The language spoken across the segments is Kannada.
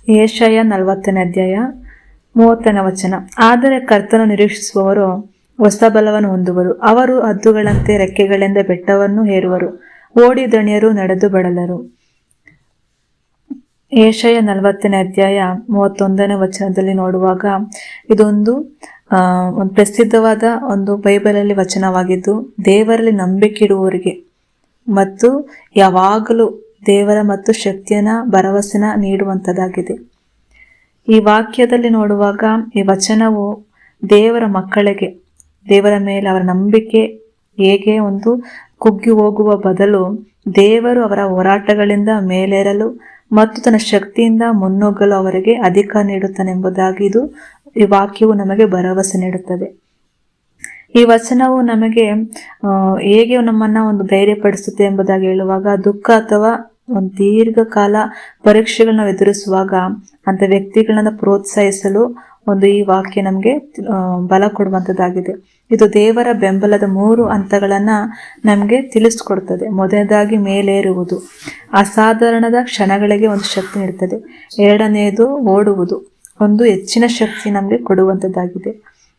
ಯೆಶಾಯ 40ನೇ ಅಧ್ಯಾಯ 30ನೇ ವಚನ. ಆದರೆ ಕರ್ತನು ನಿರೀಕ್ಷಿಸುವವರು ಹೊಸ ಬಲವನ್ನು ಹೊಂದುವರು. ಅವರು ಹದ್ದುಗಳಂತೆ ರೆಕ್ಕೆಗಳಿಂದ ಬೆಟ್ಟವನ್ನು ಏರುವರು. ಓಡಿ ದಣಿಯರು, ನಡೆದು ಬಳಲರು. ಯೆಶಾಯ 40ನೇ ಅಧ್ಯಾಯ 31ನೇ ವಚನದಲ್ಲಿ ನೋಡುವಾಗ ಇದೊಂದು ಒಂದು ಪ್ರಸಿದ್ಧವಾದ ಒಂದು ಬೈಬಲಲ್ಲಿ ವಚನವಾಗಿದ್ದು, ದೇವರಲ್ಲಿ ನಂಬಿಕೆ ಇಡುವವರಿಗೆ ಮತ್ತು ಯಾವಾಗಲೂ ದೇವರ ಮತ್ತು ಶಕ್ತಿಯನ್ನ ಭರವಸೆನ ನೀಡುವಂಥದ್ದಾಗಿದೆ. ಈ ವಾಕ್ಯದಲ್ಲಿ ನೋಡುವಾಗ ಈ ವಚನವು ದೇವರ ಮಕ್ಕಳಿಗೆ ದೇವರ ಮೇಲೆ ಅವರ ನಂಬಿಕೆ ಹೇಗೆ ಒಂದು ಕುಗ್ಗಿ ಹೋಗುವ ಬದಲು ದೇವರು ಅವರ ಹೋರಾಟಗಳಿಂದ ಮೇಲೇರಲು ಮತ್ತು ತನ್ನ ಶಕ್ತಿಯಿಂದ ಮುನ್ನುಗ್ಗಲು ಅವರಿಗೆ ಅಧಿಕಾರ ನೀಡುತ್ತಾನೆಂಬುದಾಗಿ ಈ ವಾಕ್ಯವು ನಮಗೆ ಭರವಸೆ ನೀಡುತ್ತದೆ. ಈ ವಚನವು ನಮಗೆ ಹೇಗೆ ನಮ್ಮನ್ನ ಒಂದು ಧೈರ್ಯಪಡಿಸುತ್ತೆ ಎಂಬುದಾಗಿ ಹೇಳುವಾಗ, ದುಃಖ ಅಥವಾ ಒಂದು ದೀರ್ಘಕಾಲ ಪರೀಕ್ಷೆಗಳನ್ನ ನಾವು ಎದುರಿಸುವಾಗ ಅಂತ ವ್ಯಕ್ತಿಗಳನ್ನ ಪ್ರೋತ್ಸಾಹಿಸಲು ಈ ವಾಕ್ಯ ನಮಗೆ ಬಲ ಕೊಡುವಂಥದ್ದಾಗಿದೆ. ಇದು ದೇವರ ಬೆಂಬಲದ 3 ಹಂತಗಳನ್ನ ನಮಗೆ ತಿಳಿಸ್ಕೊಡ್ತದೆ. ಮೊದಲನೇದಾಗಿ ಮೇಲೇರುವುದು, ಅಸಾಧಾರಣದ ಕ್ಷಣಗಳಿಗೆ ಒಂದು ಶಕ್ತಿ ನೀಡುತ್ತದೆ. ಎರಡನೆಯದು ಓಡುವುದು, ಒಂದು ಹೆಚ್ಚಿನ ಶಕ್ತಿ ನಮಗೆ ಕೊಡುವಂಥದ್ದಾಗಿದೆ.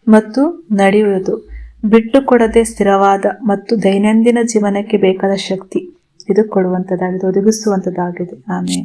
ಮತ್ತು ನಡೆಯುವುದು, ಬಿಟ್ಟು ಕೊಡದೆ ಸ್ಥಿರವಾದ ಮತ್ತು ದೈನಂದಿನ ಜೀವನಕ್ಕೆ ಬೇಕಾದ ಶಕ್ತಿ ಇದು ಕೊಡುವಂಥದ್ದಾಗಿದೆ, ಒದಗಿಸುವಂಥದ್ದಾಗಿದೆ. ಆಮೇಲೆ